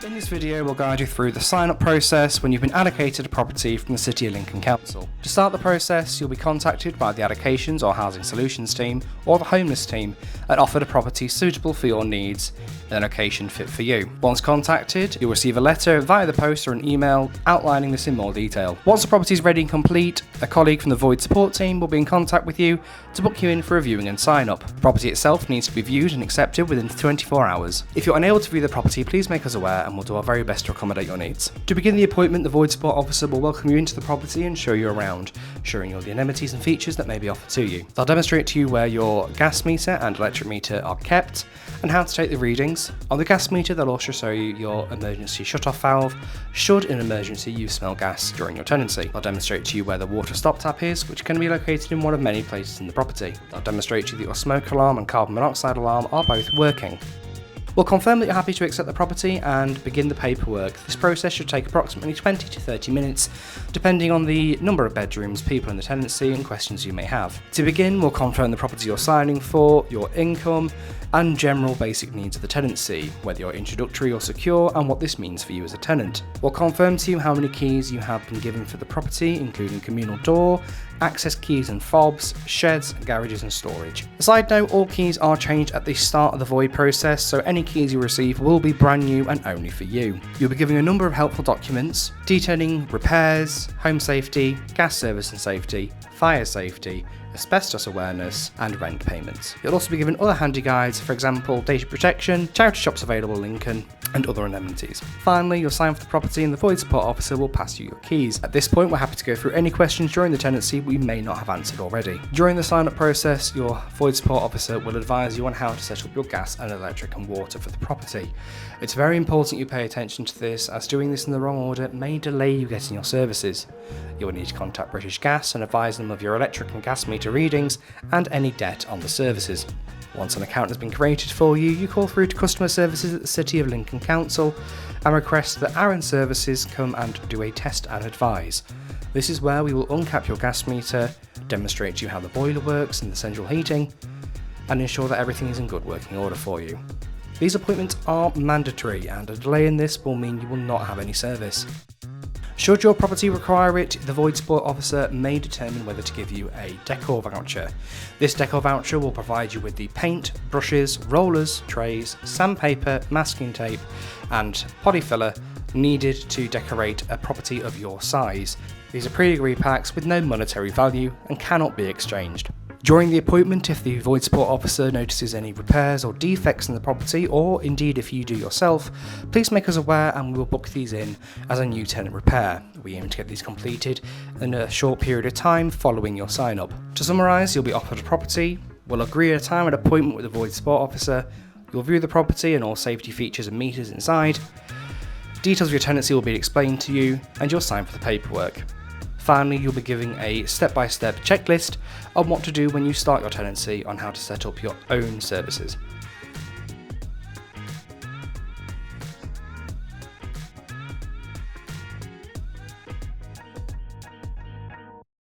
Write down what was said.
In this video, we'll guide you through the sign-up process when you've been allocated a property from the City of Lincoln Council. To start the process, you'll be contacted by the Allocations or Housing Solutions team or the Homeless team and offered a property suitable for your needs in a location fit for you. Once contacted, you'll receive a letter via the post or an email outlining this in more detail. Once the property is ready and complete, a colleague from the Void support team will be in contact with you to book you in for a viewing and sign-up. The property itself needs to be viewed and accepted within 24 hours. If you're unable to view the property, please make us aware and we'll do our very best to accommodate your needs. To begin the appointment, the Void Support Officer will welcome you into the property and show you around, showing you all the amenities and features that may be offered to you. They'll demonstrate to you where your gas meter and electric meter are kept and how to take the readings. On the gas meter, they'll also show you your emergency shut-off valve should in an emergency you smell gas during your tenancy. They'll demonstrate to you where the water stop tap is, which can be located in one of many places in the property. They'll demonstrate to you that your smoke alarm and carbon monoxide alarm are both working. We'll confirm that you're happy to accept the property and begin the paperwork. This process should take approximately 20 to 30 minutes, depending on the number of bedrooms, people in the tenancy and questions you may have. To begin, we'll confirm the property you're signing for, your income, and general basic needs of the tenancy, whether you're introductory or secure, and what this means for you as a tenant. We'll confirm to you how many keys you have been given for the property, including communal door, access keys and fobs, sheds, garages and storage. A side note, all keys are changed at the start of the void process, so any keys you receive will be brand new and only for you. You'll be given a number of helpful documents detailing repairs, home safety, gas service and safety, fire safety, asbestos awareness and rent payments. You'll also be given other handy guides, for example data protection, charity shops available in Lincoln and other amenities. Finally, you'll sign for the property and the Void Support Officer will pass you your keys. At this point, we're happy to go through any questions during the tenancy we may not have answered already. During the sign-up process, your Void Support Officer will advise you on how to set up your gas and electric and water for the property. It's very important you pay attention to this, as doing this in the wrong order may delay you getting your services. You will need to contact British Gas and advise them of your electric and gas meter readings and any debt on the services. Once an account has been created for you, you call through to customer services at the City of Lincoln Council and request that Aaron Services come and do a test and advise. This is where we will uncap your gas meter, demonstrate to you how the boiler works and the central heating, and ensure that everything is in good working order for you. These appointments are mandatory, and a delay in this will mean you will not have any service. Should your property require it, the Void Support Officer may determine whether to give you a decor voucher. This decor voucher will provide you with the paint, brushes, rollers, trays, sandpaper, masking tape and polyfiller needed to decorate a property of your size. These are pre-agreed packs with no monetary value and cannot be exchanged. During the appointment, if the Void Support Officer notices any repairs or defects in the property, or indeed if you do yourself, please make us aware and we will book these in as a new tenant repair. We aim to get these completed in a short period of time following your sign-up. To summarise, you'll be offered a property, we'll agree a time and appointment with the Void Support Officer, you'll view the property and all safety features and meters inside, details of your tenancy will be explained to you, and you'll sign for the paperwork. Finally, you'll be given a step-by-step checklist on what to do when you start your tenancy on how to set up your own services.